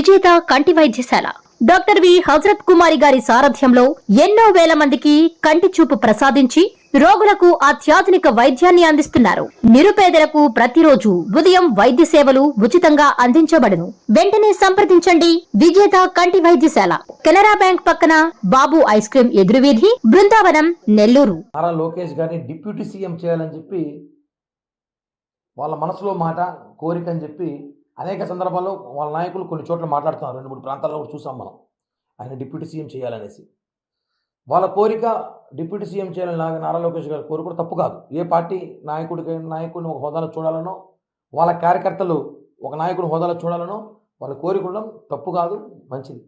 విజేత కంటి వైద్యశాల డాక్టర్ వి హజరత్ కుమారి గారి సారథ్యంలో ఎన్నో వేల మందికి కంటి చూపు ప్రసాదించి రోగులకు అత్యాధునిక వైద్యాన్ని అందిస్తున్నారు. నిరుపేదలకు ప్రతిరోజు ఉదయం వైద్య సేవలు ఉచితంగా అందించబడును. వెంటనే సంప్రదించండి. విజేత కంటి వైద్యశాల, కెనరా బ్యాంక్ పక్కన, బాబు ఐస్ క్రీమ్ ఎదురువీధి, బృందావనం, నెల్లూరు. లోకేష్ గారిని డిప్యూటీ సీఎం చేయాలని చెప్పి వాళ్ళ మనసులో మాట కోరిక అని చెప్పి అనేక సందర్భాల్లో వాళ్ళ నాయకులు కొన్ని చోట్ల మాట్లాడుతున్నారు. 2-3 ప్రాంతాల్లో కూడా చూసాం మనం ఆయన డిప్యూటీ సీఎం చేయాలనేసి. వాళ్ళ కోరిక డిప్యూటీ సీఎం చేయాలని నారా లోకేష్ గారి కోరిక కూడా తప్పు కాదు. ఏ పార్టీ నాయకుడిని ఒక హోదాలో చూడాలనో, వాళ్ళ కార్యకర్తలు ఒక నాయకుని హోదాలో చూడాలనో వాళ్ళ కోరిక ఉండడం తప్పు కాదు, మంచిది.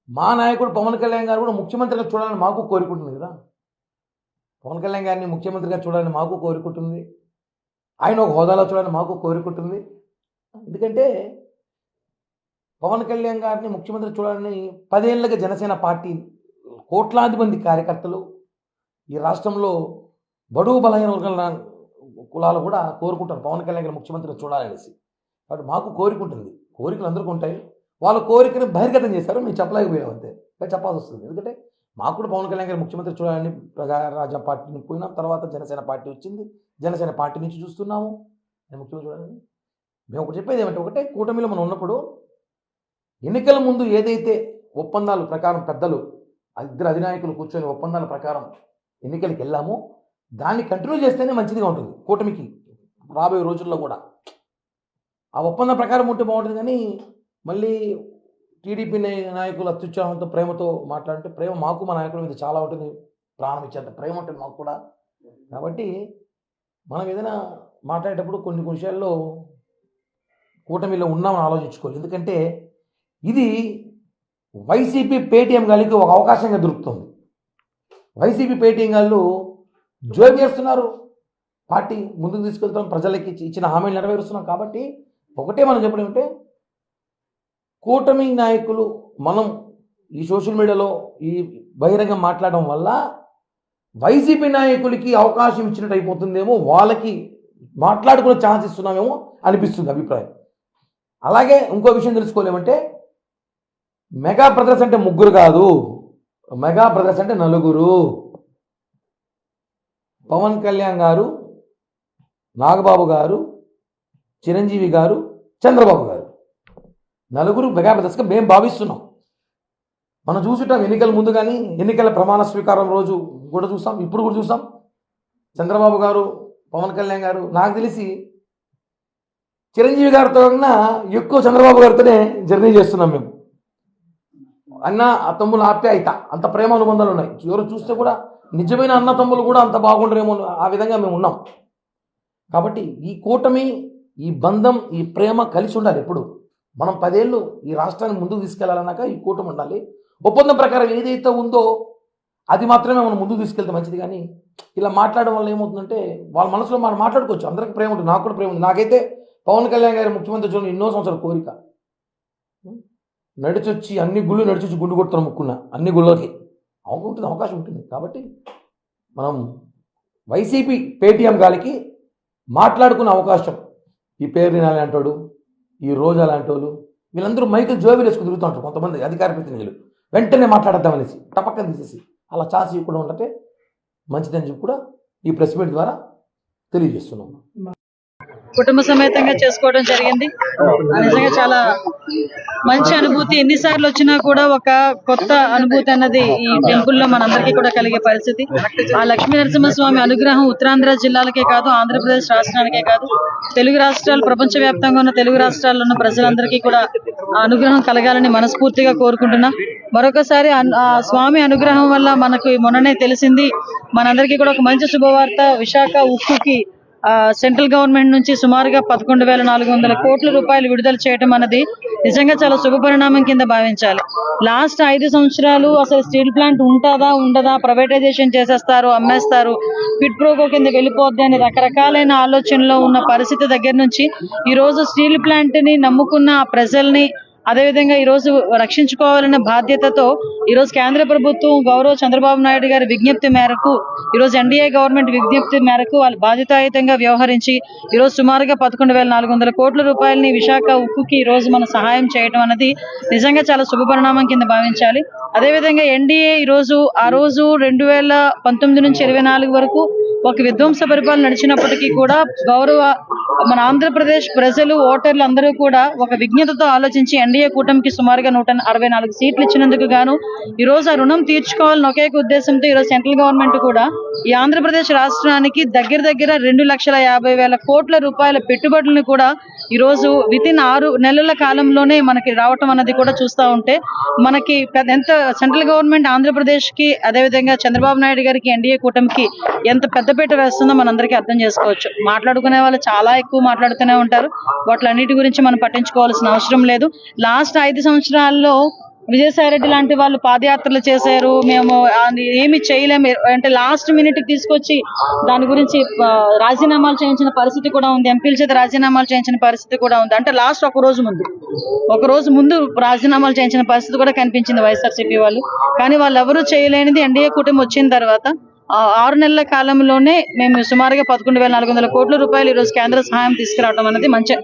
మా నాయకుడు పవన్ కళ్యాణ్ గారు కూడా ముఖ్యమంత్రిగా చూడాలని మాకు కోరిక ఉంటుంది కదా. పవన్ కళ్యాణ్ గారిని ముఖ్యమంత్రిగా చూడాలని మాకు కోరిక ఉంటుంది, ఆయన ఒక హోదాలో చూడాలని మాకు కోరిక ఉంటుంది. ఎందుకంటే పవన్ కళ్యాణ్ గారిని ముఖ్యమంత్రి చూడాలని 10 ఏళ్ళగా జనసేన పార్టీ కోట్లాది మంది కార్యకర్తలు ఈ రాష్ట్రంలో బడుగు బలహీన వర్గాల కులాలు కూడా కోరుకుంటారు పవన్ కళ్యాణ్ గారు ముఖ్యమంత్రిని చూడాలనేసి. కాబట్టి మాకు కోరిక ఉంటుంది, కోరికలు అందరికీ ఉంటాయి. వాళ్ళ కోరికను బహిర్గతం చేస్తారు, మేము చెప్పలేకపోయాం అంతే, చెప్పాల్సి వస్తుంది. ఎందుకంటే మాకు కూడా పవన్ కళ్యాణ్ గారు ముఖ్యమంత్రి చూడాలని ప్రజారాజ్యం పార్టీని పోయినాం, తర్వాత జనసేన పార్టీ వచ్చింది, జనసేన పార్టీ నుంచి చూస్తున్నాము ముఖ్యమంత్రి చూడాలని. మేము ఒకటి చెప్పేది ఏమంటే, ఒకటే కూటమిలో మనం ఉన్నప్పుడు ఎన్నికల ముందు ఏదైతే ఒప్పందాల ప్రకారం పెద్దలు ఇద్దరు అధినాయకులు కూర్చొని ఒప్పందాల ప్రకారం ఎన్నికలకు వెళ్ళామో దాన్ని కంటిన్యూ చేస్తేనే మంచిదిగా ఉంటుంది కూటమికి రాబోయే రోజుల్లో కూడా. ఆ ఒప్పందం ప్రకారం ఉంటే బాగుంటుంది. కానీ మళ్ళీ టీడీపీ నాయకులు అత్యుత్సాహంతో ప్రేమతో మాట్లాడితే, ప్రేమ మాకు మా నాయకుల మీద చాలా ఉంటుంది, ప్రాణం ఇచ్చేంత ప్రేమ ఉంటుంది మాకు కూడా. కాబట్టి మనం ఏదైనా మాట్లాడేటప్పుడు కొన్ని విషయాల్లో కూటమిలో ఉన్నామని ఆలోచించుకోవాలి. ఎందుకంటే ఇది వైసీపీ పేటీఎం గాలికి ఒక అవకాశంగా దొరుకుతుంది. వైసీపీ పేటీఎం గాళ్ళు జోబు చేస్తున్నారు, పార్టీ ముందుకు తీసుకెళ్తున్నాం, ప్రజలకి ఇచ్చిన హామీలు నెరవేరుస్తున్నాం. కాబట్టి ఒకటే మనం చెప్పడం అంటే, కూటమి నాయకులు మనం ఈ సోషల్ మీడియాలో ఈ బహిరంగ మాట్లాడడం వల్ల వైసీపీ నాయకులకి అవకాశం ఇచ్చినట్టు అయిపోతుందేమో, వాళ్ళకి మాట్లాడుకునే ఛాన్స్ ఇస్తున్నామేమో అనిపిస్తుంది అభిప్రాయం. అలాగే ఇంకో విషయం తెలుసుకోలేమంటే, మెగా బ్రదర్స్ అంటే 3 కాదు, మెగా బ్రదర్స్ అంటే 4. పవన్ కళ్యాణ్ గారు, నాగబాబు గారు, చిరంజీవి గారు, చంద్రబాబు గారు, 4 మెగా బ్రదర్స్గా మేము భావిస్తున్నాం. మనం చూసుంటాం ఎన్నికల ముందు కానీ, ఎన్నికల ప్రమాణ స్వీకారం రోజు కూడా చూసాం, ఇప్పుడు కూడా చూసాం. చంద్రబాబు గారు, పవన్ కళ్యాణ్ గారు, నాకు తెలిసి చిరంజీవి గారితో కన్నా ఎక్కువ చంద్రబాబు గారితోనే జర్నీ చేస్తున్నాం మేము. అన్న తమ్ముల ఆప్యాయత, అంత ప్రేమ అనుబంధాలు ఉన్నాయి. ఎవరు చూస్తే కూడా నిజమైన అన్న తమ్ములు కూడా అంత బాగుండరేమో, ఆ విధంగా మేము ఉన్నాం. కాబట్టి ఈ కూటమి, ఈ బంధం, ఈ ప్రేమ కలిసి ఉండాలి. ఎప్పుడు మనం 10 ఏళ్ళు ఈ రాష్ట్రాన్ని ముందుకు తీసుకెళ్లాలన్నాక ఈ కూటమి ఉండాలి. ఒప్పందం ప్రకారం ఏదైతే ఉందో అది మాత్రమే మనం ముందుకు తీసుకెళ్తే మంచిది. కానీ ఇలా మాట్లాడడం వల్ల ఏమవుతుందంటే, వాళ్ళ మనసులో మనం మాట్లాడుకోవచ్చు, అందరికీ ప్రేమ ఉంటుంది, నాకు కూడా ప్రేమ ఉంది. నాకైతే పవన్ కళ్యాణ్ గారి ముఖ్యమంత్రి చూడండి ఎన్నో సంవత్సరాల కోరిక. నడిచొచ్చి అన్ని గుళ్ళు నడిచొచ్చి గుండు కొడుతున్న ముక్కున్న అన్ని గుళ్ళకి ఉంటుంది, అవకాశం ఉంటుంది. కాబట్టి మనం వైసీపీ పేటీఎం గాలికి మాట్లాడుకునే అవకాశం, ఈ పేరు లాంటి వాడు, ఈ రోజా లాంటి వాళ్ళు, వీళ్ళందరూ మైకులు జోబీలు వేసుకుని తిరుగుతూ ఉంటారు. కొంతమంది అధికార ప్రతినిధులు వెంటనే మాట్లాడద్దామనేసి టపక్కన తీసేసి అలా ఛాన్స్ ఇవ్వకుండా ఉంటే మంచిదని చెప్పి కూడా ఈ ప్రెస్ మీట్ ద్వారా తెలియజేస్తున్నాం. కుటుంబ సమేతంగా చేసుకోవడం జరిగింది. నిజంగా చాలా మంచి అనుభూతి. ఎన్నిసార్లు వచ్చినా కూడా ఒక కొత్త అనుభూతి అన్నది ఈ టెంపుల్ లో మనందరికీ కూడా కలిగే పరిస్థితి. ఆ లక్ష్మీ నరసింహస్వామి అనుగ్రహం ఉత్తరాంధ్ర జిల్లాలకే కాదు, ఆంధ్రప్రదేశ్ రాష్ట్రానికే కాదు, తెలుగు రాష్ట్రాలు, ప్రపంచ వ్యాప్తంగా ఉన్న తెలుగు రాష్ట్రాల్లో ఉన్న ప్రజలందరికీ కూడా ఆ అనుగ్రహం కలగాలని మనస్ఫూర్తిగా కోరుకుంటున్నాం. మరొకసారి ఆ స్వామి అనుగ్రహం వల్ల మనకు మొన్ననే తెలిసింది, మనందరికీ కూడా ఒక మంచి శుభవార్త. విశాఖ ఉక్కుకి సెంట్రల్ గవర్నమెంట్ నుంచి సుమారుగా 11,400 కోట్ల రూపాయలు విడుదల చేయడం అన్నది నిజంగా చాలా శుభ పరిణామం కింద భావించాలి. లాస్ట్ 5 సంవత్సరాలు అసలు స్టీల్ ప్లాంట్ ఉంటుందా ఉండదా, ప్రైవేటైజేషన్ చేసేస్తారు, అమ్మేస్తారు, క్విడ్ ప్రోకో కింద వెళ్ళిపోద్ది అని రకరకాలైన ఆలోచనలో ఉన్న పరిస్థితి దగ్గర నుంచి ఈ రోజు స్టీల్ ప్లాంట్ ని నమ్ముకున్న ఆ ప్రజల్ని, అదేవిధంగా ఈ రోజు రక్షించుకోవాలనే బాధ్యతతో ఈ రోజు కేంద్ర ప్రభుత్వం గౌరవ చంద్రబాబు నాయుడు గారి విజ్ఞప్తి మేరకు ఈ రోజు ఎన్డీఏ గవర్నమెంట్ విజ్ఞప్తి మేరకు వాళ్ళు బాధ్యతాయుతంగా వ్యవహరించి ఈ రోజు సుమారుగా 11,400 కోట్ల రూపాయలని విశాఖ ఉక్కుకి ఈ రోజు మనం సహాయం చేయడం అనేది నిజంగా చాలా శుభపరిణామం కింద భావించాలి. అదేవిధంగా ఎన్డీఏ ఈ రోజు ఆ రోజు 2019 నుంచి 24 వరకు ఒక విధ్వంస పరిపాలన నడిచినప్పటికీ కూడా గౌరవ మన ఆంధ్రప్రదేశ్ ప్రజలు ఓటర్లు అందరూ కూడా ఒక విజ్ఞతతో ఆలోచించి ఎన్డీఏ కూటమికి సుమారుగా 164 సీట్లు ఇచ్చినందుకు గాను ఈ రోజు ఆ రుణం తీర్చుకోవాలని ఒకే ఉద్దేశంతో ఈ రోజు సెంట్రల్ గవర్నమెంట్ కూడా ఈ ఆంధ్రప్రదేశ్ రాష్ట్రానికి దగ్గర 2,50,000 కోట్ల రూపాయల పెట్టుబడులను కూడా ఈ రోజు వితిన్ 6 నెలల కాలంలోనే మనకి రావటం అన్నది కూడా చూస్తూ ఉంటే మనకి ఎంత సెంట్రల్ గవర్నమెంట్ ఆంధ్రప్రదేశ్ కి అదేవిధంగా చంద్రబాబు నాయుడు గారికి ఎన్డీఏ కూటమికి ఎంత పెద్దపీట వేస్తుందో మనందరికీ అర్థం చేసుకోవచ్చు. మాట్లాడుకునే వాళ్ళు చాలా ఎక్కువ మాట్లాడుతూనే ఉంటారు. వాటిలన్నిటి గురించి మనం పట్టించుకోవాల్సిన అవసరం లేదు. లాస్ట్ 5 సంవత్సరాల్లో విజయసాయిరెడ్డి లాంటి వాళ్ళు పాదయాత్రలు చేశారు, మేము ఏమి చేయలేము అంటే లాస్ట్ మినిట్ తీసుకొచ్చి దాని గురించి రాజీనామాలు చేయించిన పరిస్థితి కూడా ఉంది. ఎంపీల చేత రాజీనామాలు చేయించిన పరిస్థితి కూడా ఉంది. అంటే లాస్ట్ ఒక రోజు ముందు రాజీనామాలు చేయించిన పరిస్థితి కూడా కనిపించింది వైఎస్ఆర్సీపీ వాళ్ళు. కానీ వాళ్ళు ఎవరూ చేయలేనిది ఎన్డీఏ కూటమి వచ్చిన తర్వాత 6 నెలల కాలంలోనే మేము సుమారుగా 11,400 కోట్ల రూపాయలు ఈ రోజు కేంద్ర సహాయం తీసుకురావడం అనేది మంచి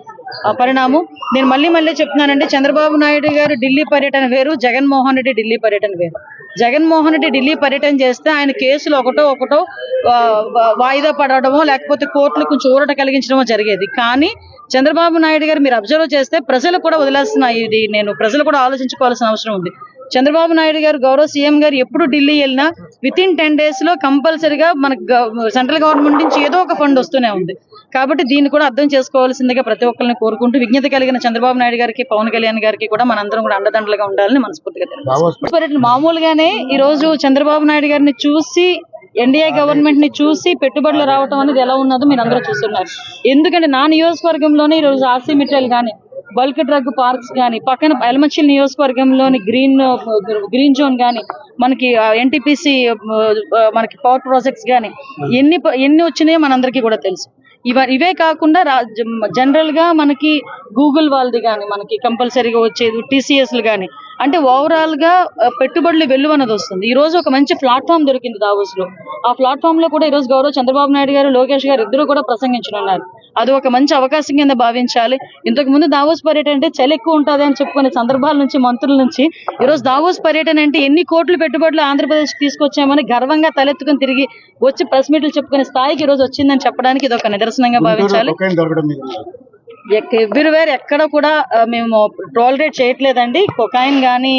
పరిణామం. నేను మళ్ళీ చెప్తున్నానండి, చంద్రబాబు నాయుడు గారు ఢిల్లీ పర్యటన వేరు, జగన్మోహన్ రెడ్డి ఢిల్లీ పర్యటన వేరు. జగన్మోహన్ రెడ్డి ఢిల్లీ పర్యటన చేస్తే ఆయన కేసులు ఒకటో వాయిదా పడడమో లేకపోతే కోర్టులు కొంచెం ఊరట కలిగించడమో జరిగేది. కానీ చంద్రబాబు నాయుడు గారు మీరు అబ్జర్వ్ చేస్తే ప్రజలు కూడా వదిలేస్తున్నాయి. ఇది నేను ప్రజలు కూడా ఆలోచించుకోవాల్సిన అవసరం ఉంది. చంద్రబాబు నాయుడు గారు గౌరవ సీఎం గారు ఎప్పుడు ఢిల్లీ వెళ్ళినా వితిన్ 10 days లో కంపల్సరిగా మనకు సెంట్రల్ గవర్నమెంట్ నుంచి ఏదో ఒక ఫండ్ వస్తూనే ఉంది. కాబట్టి దీన్ని కూడా అర్థం చేసుకోవాల్సిందిగా ప్రతి ఒక్కరిని కోరుకుంటూ విజ్ఞత కలిగిన చంద్రబాబు నాయుడు గారికి పవన్ కళ్యాణ్ గారికి కూడా మనందరం కూడా అండదండలుగా ఉండాలని మనస్ఫూర్తిగా తెలియజేస్తున్నాం. మామూలుగానే ఈ రోజు చంద్రబాబు నాయుడు గారిని చూసి ఎన్డీఏ గవర్నమెంట్ ని చూసి పెట్టుబడులు రావటం అనేది ఎలా ఉన్నదో మీరు అందరూ చూస్తున్నారు. ఎందుకంటే నా నియోజకవర్గంలోనే ఈ రోజు ఆర్సీ మెటీరియల్ కానీ బల్క్ డ్రగ్ పార్క్స్ కానీ పక్కన ఎలమంచిల్ నియోజకవర్గంలోని గ్రీన్ జోన్ కానీ మనకి ఎన్టీపీసీ మనకి పవర్ ప్రాజెక్ట్స్ కానీ ఎన్ని వచ్చినాయో మనందరికీ కూడా తెలుసు. ఇవే కాకుండా జనరల్ గా మనకి గూగుల్ వాళ్ళది కానీ మనకి కంపల్సరీగా వచ్చేది టీసీఎస్లు కానీ అంటే ఓవరాల్ గా పెట్టుబడులు వెల్లువ అనేది వస్తుంది. ఈ రోజు ఒక మంచి ప్లాట్ఫామ్ దొరికింది దావోస్ లో. ఆ ప్లాట్ఫామ్ లో కూడా ఈ రోజు గౌరవ చంద్రబాబు నాయుడు గారు లోకేష్ గారు ఇద్దరు కూడా ప్రసంగించనున్నారు. అది ఒక మంచి అవకాశం కింద భావించాలి. ఇంతకు ముందు దావోస్ పర్యటన అంటే చలి ఎక్కువ ఉంటుంది అని చెప్పుకునే సందర్భాల నుంచి మంత్రుల నుంచి ఈ రోజు దావోస్ పర్యటన అంటే ఎన్ని కోట్ల పెట్టుబడులు ఆంధ్రప్రదేశ్ తీసుకొచ్చామని గర్వంగా తలెత్తుకుని తిరిగి వచ్చి ప్రెస్ మీట్లు చెప్పుకునే స్థాయికి ఈ రోజు వచ్చిందని చెప్పడానికి ఇది ఒక నిదర్శనంగా భావించాలి. ఎవ్రీవేర్ ఎక్కడ కూడా మేము టాలరేట్ చేయట్లేదండి. కొకైన్ కానీ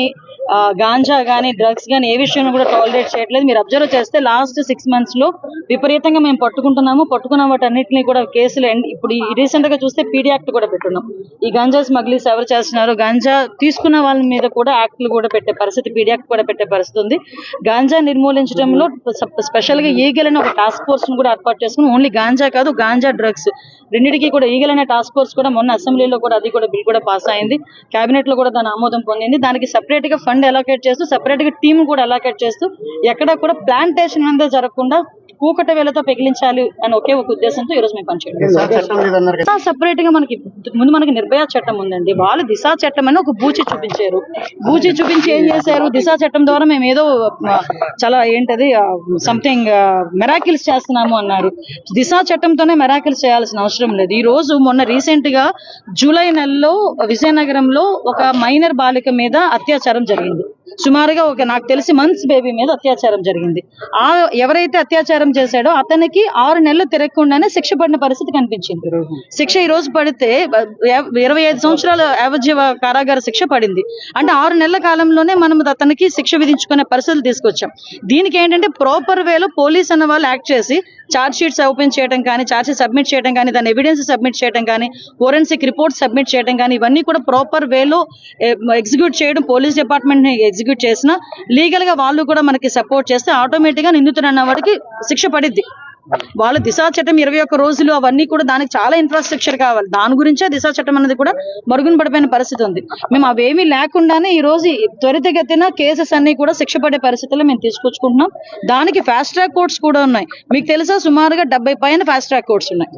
గాంజా కానీ డ్రగ్స్ కానీ ఏ విషయంలో కూడా టాలరేట్ చేయట్లేదు. మీరు అబ్జర్వ్ చేస్తే లాస్ట్ 6 months లో విపరీతంగా మేము పట్టుకున్న వాటన్నిటిని కూడా కేసులు ఇప్పుడు రీసెంట్ గా చూస్తే పీడీ యాక్ట్ కూడా పెట్టున్నాం. ఈ గాంజా స్మగ్లింగ్స్ ఎవరు చేస్తున్నారు, గాంజా తీసుకున్న వాళ్ళ మీద కూడా యాక్ట్లు కూడా పెట్టే పరిస్థితి, పీడీ యాక్ట్ కూడా పెట్టే పరిస్థితి ఉంది. గాంజా నిర్మూలించడంలో స్పెషల్ గా ఈగల్ అనే ఒక టాస్క్ ఫోర్స్ ను కూడా ఏర్పాటు చేసుకుని ఓన్లీ గాంజా కాదు గాంజా డ్రగ్స్ రెండింటికి కూడా ఈగల్ అనే టాస్క్ ఫోర్స్ కూడా మొన్న అసెంబ్లీలో కూడా అది కూడా బిల్ కూడా పాస్ అయింది. కేబినెట్ లో కూడా దాని ఆమోదం పొందింది. దానికి సెపరేట్ గా ఫండ్ అలోకేట్ చేస్తూ సెపరేట్ గా టీమ్ కూడా అలోకేట్ చేస్తూ ఎక్కడ కూడా ప్లాంటేషన్ అనేది జరగకుండా కూకట వేలతో పెగిలించాలి అని ఒకే ఒక ఉద్దేశంతో ఈ రోజు మేము పనిచేయడం. సెపరేట్ గా మనకి నిర్భయ చట్టం ఉందండి. వాళ్ళు దిశా చట్టం అని ఒక బూచి చూపించి ఏం చేశారు, దిశా చట్టం ద్వారా మేము ఏదో చాలా ఏంటది సంథింగ్ మెరాకిల్స్ చేస్తున్నాము అన్నారు. దిశా చట్టంతోనే మెరాకిల్స్ చేయాల్సిన అవసరం లేదు. ఈ రోజు మొన్న రీసెంట్ గా జూలై నెలలో విజయనగరంలో ఒక మైనర్ బాలిక మీద అత్యాచారం జరిగింది. సుమారుగా నాకు తెలిసి మంత్స్ బేబీ మీద అత్యాచారం జరిగింది. ఎవరైతే అత్యాచారం చేశాడో అతనికి 6 నెలలు తిరగకుండానే శిక్ష పడిన పరిస్థితి కనిపించింది. శిక్ష ఈ రోజు పడితే 25 సంవత్సరాల యావజ్జీవ కారాగార శిక్ష పడింది. అంటే 6 నెలల కాలంలోనే మనం అతనికి శిక్ష విధించుకునే పరిస్థితులు తీసుకొచ్చాం. దీనికి ఏంటంటే ప్రాపర్ వేలో పోలీస్ అన్న వాళ్ళు యాక్ట్ చేసి ఛార్జ్ షీట్స్ ఓపెన్ చేయడం కానీ, ఛార్జ్ షీట్ సబ్మిట్ చేయడం కానీ, దాని ఎవిడెన్స్ సబ్మిట్ చేయడం కానీ, ఫోరెన్సిక్ రిపోర్ట్ సబ్మిట్ చేయడం కానీ ఇవన్నీ కూడా ప్రాపర్ వేలో ఎగ్జిక్యూట్ చేయడం, పోలీస్ డిపార్ట్మెంట్ ని ఎగ్జిక్యూట్ చేసిన లీగల్ గా వాళ్ళు కూడా మనకి సపోర్ట్ చేస్తే ఆటోమేటిక్ గా నిందితుడన్న వాడికి శిక్ష పడిద్ది. వాళ్ళ దిశా చట్టం 21 రోజులు అవన్నీ కూడా దానికి చాలా ఇన్ఫ్రాస్ట్రక్చర్ కావాలి. దాని గురించే దిశా చట్టం అనేది కూడా మరుగున పడిపోయిన పరిస్థితి ఉంది. మేము అవేమీ లేకుండానే ఈ రోజు త్వరితగతిన కేసెస్ అన్ని కూడా శిక్ష పడే పరిస్థితుల్లో మేము తీసుకొచ్చుకుంటున్నాం. దానికి ఫాస్ట్ ట్రాక్ కోర్ట్స్ కూడా ఉన్నాయి. మీకు తెలుసా సుమారుగా 70 పైన ఫాస్ట్ ట్రాక్ కోర్ట్స్ ఉన్నాయి.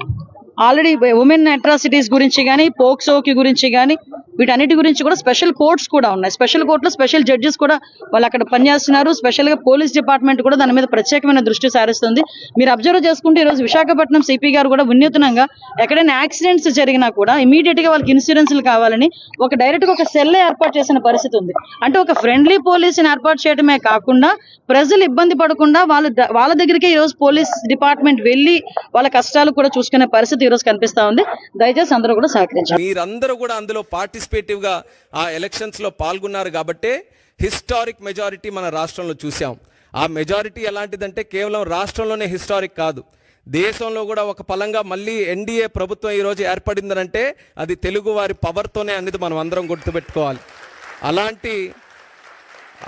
ఆల్రెడీ ఉమెన్ అట్రాసిటీస్ గురించి కానీ, పోక్సోకి గురించి కానీ వీటన్నిటి గురించి కూడా స్పెషల్ కోర్ట్స్ కూడా ఉన్నాయి. స్పెషల్ కోర్టులో స్పెషల్ జడ్జెస్ కూడా వాళ్ళు అక్కడ పనిచేస్తున్నారు. స్పెషల్ గా పోలీస్ డిపార్ట్మెంట్ కూడా దాని మీద ప్రత్యేకమైన దృష్టి సారిస్తుంది. మీరు అబ్జర్వ్ చేసుకుంటే ఈ రోజు విశాఖపట్నం సిపి గారు కూడా వినూత్నంగా ఎక్కడైనా యాక్సిడెంట్స్ జరిగినా కూడా ఇమీడియట్ గా వాళ్ళకి ఇన్సూరెన్స్లు కావాలని ఒక డైరెక్ట్ గా ఒక సెల్ ఏర్పాటు చేసిన పరిస్థితి ఉంది. అంటే ఒక ఫ్రెండ్లీ పోలీసుని ఏర్పాటు చేయడమే కాకుండా ప్రజలు ఇబ్బంది పడకుండా వాళ్ళ దగ్గరికి ఈ రోజు పోలీస్ డిపార్ట్మెంట్ వెళ్లి వాళ్ళ కష్టాలు కూడా చూసుకునే పరిస్థితి ఈ రోజు కనిపిస్తా ఉంది. దయచేసి అందరూ కూడా సహకరించారు. మీరందరూ కూడా అందులో పార్టిసిపేటివ్ గా ఆ ఎలక్షన్స్ లో పాల్గొన్నారు కాబట్టే హిస్టారిక్ మెజారిటీ మన రాష్ట్రంలో చూసాం. ఆ మెజారిటీ ఎలాంటిదంటే కేవలం రాష్ట్రంలోనే హిస్టారిక్ కాదు, దేశంలో కూడా ఒక పలంగా మళ్ళీ ఎన్డీఏ ప్రభుత్వం ఈరోజు ఏర్పడిందనంటే అది తెలుగు వారి పవర్తోనే అనేది మనం అందరం గుర్తుపెట్టుకోవాలి.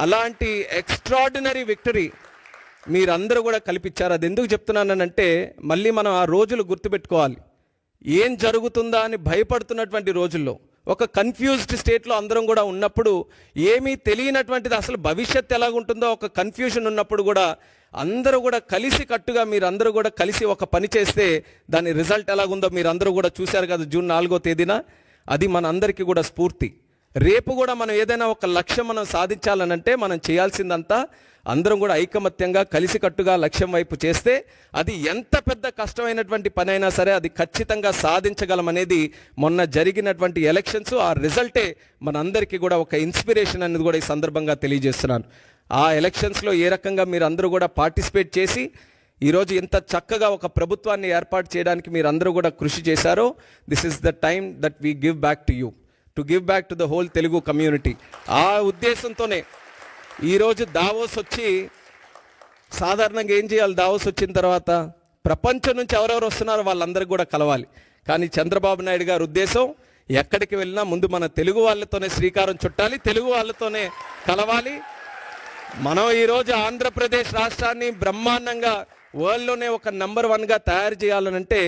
అలాంటి ఎక్స్ట్రాడినరీ విక్టరీ మీరందరూ కూడా కల్పించారు. అది ఎందుకు చెప్తున్నానంటే మళ్ళీ మనం ఆ రోజులు గుర్తుపెట్టుకోవాలి. ఏం జరుగుతుందా అని భయపడుతున్నటువంటి రోజుల్లో, ఒక కన్ఫ్యూజ్డ్ స్టేట్లో అందరం కూడా ఉన్నప్పుడు, ఏమీ తెలియనటువంటిది అసలు భవిష్యత్తు ఎలాగుంటుందో ఒక కన్ఫ్యూజన్ ఉన్నప్పుడు కూడా అందరూ కూడా కలిసి కట్టుగా మీరందరూ కూడా కలిసి ఒక పని చేస్తే దాని రిజల్ట్ ఎలాగుందో మీరందరూ కూడా చూశారు కదా జూన్ 4వ తేదీన. అది మన అందరికీ కూడా స్ఫూర్తి. రేపు కూడా మనం ఏదైనా ఒక లక్ష్యం మనం సాధించాలనంటే మనం చేయాల్సిందంతా అందరం కూడా ఐకమత్యంగా కలిసికట్టుగా లక్ష్యం వైపు చేస్తే అది ఎంత పెద్ద కష్టమైనటువంటి పని అయినా సరే అది ఖచ్చితంగా సాధించగలమనేది మొన్న జరిగినటువంటి ఎలక్షన్స్ ఆ రిజల్టే మనందరికీ కూడా ఒక ఇన్స్పిరేషన్ అనేది కూడా ఈ సందర్భంగా తెలియజేస్తున్నాను. ఆ ఎలక్షన్స్లో ఏ రకంగా మీరు అందరూ కూడా పార్టిసిపేట్ చేసి ఈరోజు ఇంత చక్కగా ఒక ప్రభుత్వాన్ని ఏర్పాటు చేయడానికి మీరు అందరూ కూడా కృషి చేశారో, this is the time that we give back to you, to give back to the whole Telugu community. ఆ ఉద్దేశంతోనే ఈరోజు దావోస్ వచ్చి సాధారణంగా ఏం చేయాలి, దావోస్ వచ్చిన తర్వాత ప్రపంచం నుంచి ఎవరెవరు వస్తున్నారో వాళ్ళందరికీ కూడా కలవాలి. కానీ చంద్రబాబు నాయుడు గారి ఉద్దేశం ఎక్కడికి వెళ్ళినా ముందు మన తెలుగు వాళ్ళతోనే శ్రీకారం చుట్టాలి, తెలుగు వాళ్ళతోనే కలవాలి. మనం ఈరోజు ఆంధ్రప్రదేశ్ రాష్ట్రాన్ని బ్రహ్మాండంగా వరల్డ్లోనే ఒక నెంబర్ 1గా తయారు చేయాలనంటే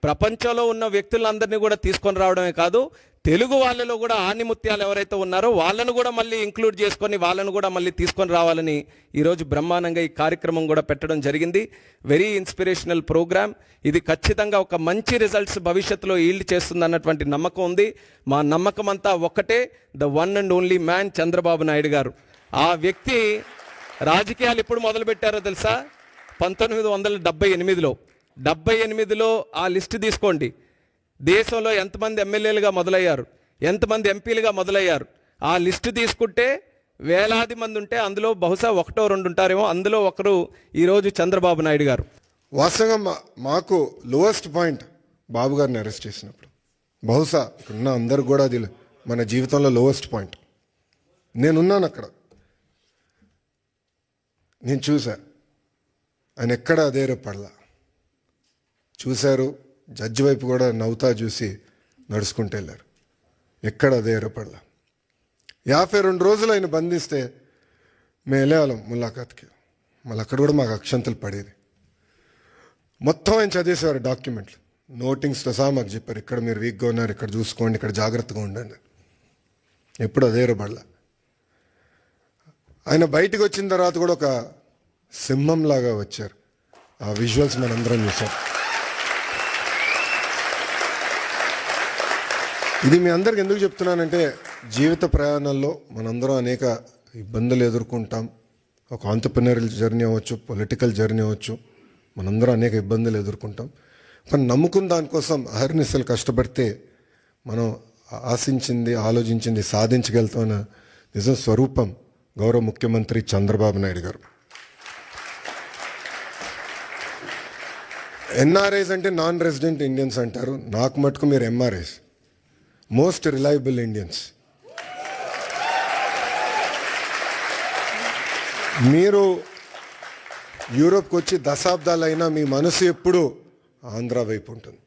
ప్రపంచంలో ఉన్న వ్యక్తులందరినీ కూడా తీసుకొని రావడమే కాదు, తెలుగు వాళ్ళలో కూడా ఆణిముత్యాలు ఎవరైతే ఉన్నారో వాళ్ళను కూడా మళ్ళీ ఇంక్లూడ్ చేసుకొని వాళ్ళను కూడా మళ్ళీ తీసుకొని రావాలని ఈరోజు బ్రహ్మాండంగా ఈ కార్యక్రమం కూడా పెట్టడం జరిగింది. Very inspirational programme. ఇది ఖచ్చితంగా ఒక మంచి రిజల్ట్స్ భవిష్యత్తులో ఈల్డ్ చేస్తుంది అన్నటువంటి నమ్మకం ఉంది. మా నమ్మకం అంతా ఒక్కటే, the one and only man Chandrababu Naidu గారు. ఆ వ్యక్తి రాజకీయాలు ఎప్పుడు మొదలుపెట్టారో తెలుసా? 1978లో. 78లో ఆ లిస్ట్ తీసుకోండి. దేశంలో ఎంతమంది ఎమ్మెల్యేలుగా మొదలయ్యారు, ఎంతమంది ఎంపీలుగా మొదలయ్యారు, ఆ లిస్టు తీసుకుంటే వేలాది మంది ఉంటే అందులో బహుశా 1-2 ఉంటారేమో. అందులో ఒకరు ఈరోజు చంద్రబాబు నాయుడు గారు. వాస్తవంగా మాకు లోయెస్ట్ పాయింట్ బాబు గారిని అరెస్ట్ చేసినప్పుడు, బహుశా ఉన్న అందరు కూడా అది మన జీవితంలో లోయెస్ట్ పాయింట్. నేనున్నాను అక్కడ, నేను చూసా ఆయన ఎక్కడ అధైర్యపడలా. చూశారు, జడ్జి వైపు కూడా నవ్వుతా చూసి నడుచుకుంటూ వెళ్ళారు. ఎక్కడ అధైర్యపడలా. 52 రోజులు ఆయన బంధిస్తే మేము వెళ్ళేవాళ్ళం ములాఖాత్కి. మళ్ళీ అక్కడ కూడా మాకు అక్షంతలు పడేది. మొత్తం ఆయన చదివేసేవారు డాక్యుమెంట్లు, నోటింగ్స్తో సహా మాకు చెప్పారు, ఇక్కడ మీరు వీక్గా ఉన్నారు, ఇక్కడ చూసుకోండి, ఇక్కడ జాగ్రత్తగా ఉండండి. ఎప్పుడు అధైర్యపడలా. ఆయన బయటకు వచ్చిన తర్వాత కూడా ఒక సింహంలాగా వచ్చారు. ఆ విజువల్స్ మనందరం చూసాం. ఇది మీ అందరికి ఎందుకు చెప్తున్నానంటే, జీవిత ప్రయాణంలో మనందరం అనేక ఇబ్బందులు ఎదుర్కొంటాం. ఒక ఆంటర్‌ప్రెన్యూరియల్ జర్నీ అవ్వచ్చు, పొలిటికల్ జర్నీ అవ్వచ్చు, మనందరం అనేక ఇబ్బందులు ఎదుర్కొంటాం. కానీ నమ్ముకున్న దానికోసం అహర్నిశలు కష్టపడితే మనం ఆశించింది, ఆలోచించింది సాధించగలుగుతామన్న నిజం స్వరూపం గౌరవ ముఖ్యమంత్రి చంద్రబాబు నాయుడు గారు. ఎన్ఆర్ఐస్ అంటే నాన్ రెసిడెంట్ ఇండియన్స్ అంటారు. నాకు మటుకు మీరు ఎంఆర్ఐస్, మోస్ట్ రిలయబుల్ ఇండియన్స్. మీరు యూరోప్కి వచ్చి దశాబ్దాలైనా మీ మనసు ఎప్పుడు ఆంధ్ర వైపు ఉంటుంది.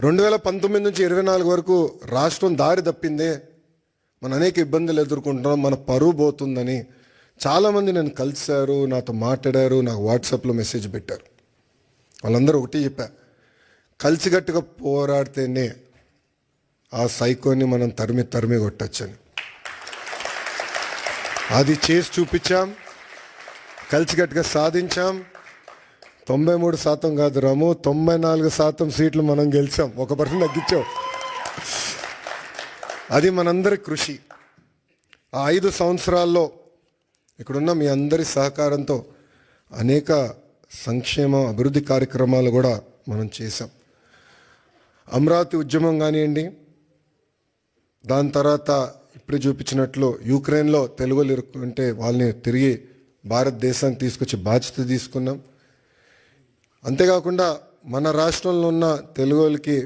2019 నుంచి 24 వరకు రాష్ట్రం దారి తప్పిందే, మనం అనేక ఇబ్బందులు ఎదుర్కొంటున్నాం, మన పరువు పోతుందని చాలామంది నన్ను కలిశారు, నాతో మాట్లాడారు, నాకు వాట్సాప్లో మెసేజ్ పెట్టారు. వాళ్ళందరూ ఒకటి చెప్పా, కలిసికట్టుగా పోరాడితేనే ఆ సైకోని మనం తరిమి కొట్టచ్చని. అది చేసి చూపించాం, కలిసికట్టుగా సాధించాం. 93% కాదు రాము, 94% సీట్లు మనం గెలిచాం. 1% తగ్గించాం. అది మనందరి కృషి. ఆ 5 సంవత్సరాల్లో ఇక్కడున్న మీ అందరి సహకారంతో అనేక సంక్షేమ అభివృద్ధి కార్యక్రమాలు కూడా మనం చేశాం. అమరావతి ఉద్యమం కానివ్వండి, దాని తర్వాత ఇప్పుడు చూపించినట్లు యుక్రెయిన్లో తెలుగులు ఇరుక్కుంటే వాళ్ళని తిరిగి భారతదేశానికి తీసుకొచ్చి బాధ్యత తీసుకున్నాం. అంతేకాకుండా మన రాష్ట్రంలో ఉన్న తెలుగులకి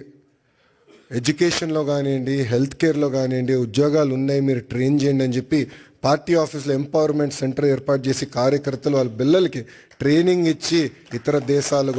ఎడ్యుకేషన్లో కానివ్వండి, హెల్త్ కేర్లో కానివ్వండి ఉద్యోగాలు ఉన్నాయి, మీరు ట్రైన్ చేయండి అని చెప్పి పార్టీ ఆఫీస్లో ఎంపవర్మెంట్ సెంటర్ ఏర్పాటు చేసి కార్యకర్తలు వాళ్ళ పిల్లలకి ట్రైనింగ్ ఇచ్చి ఇతర దేశాలు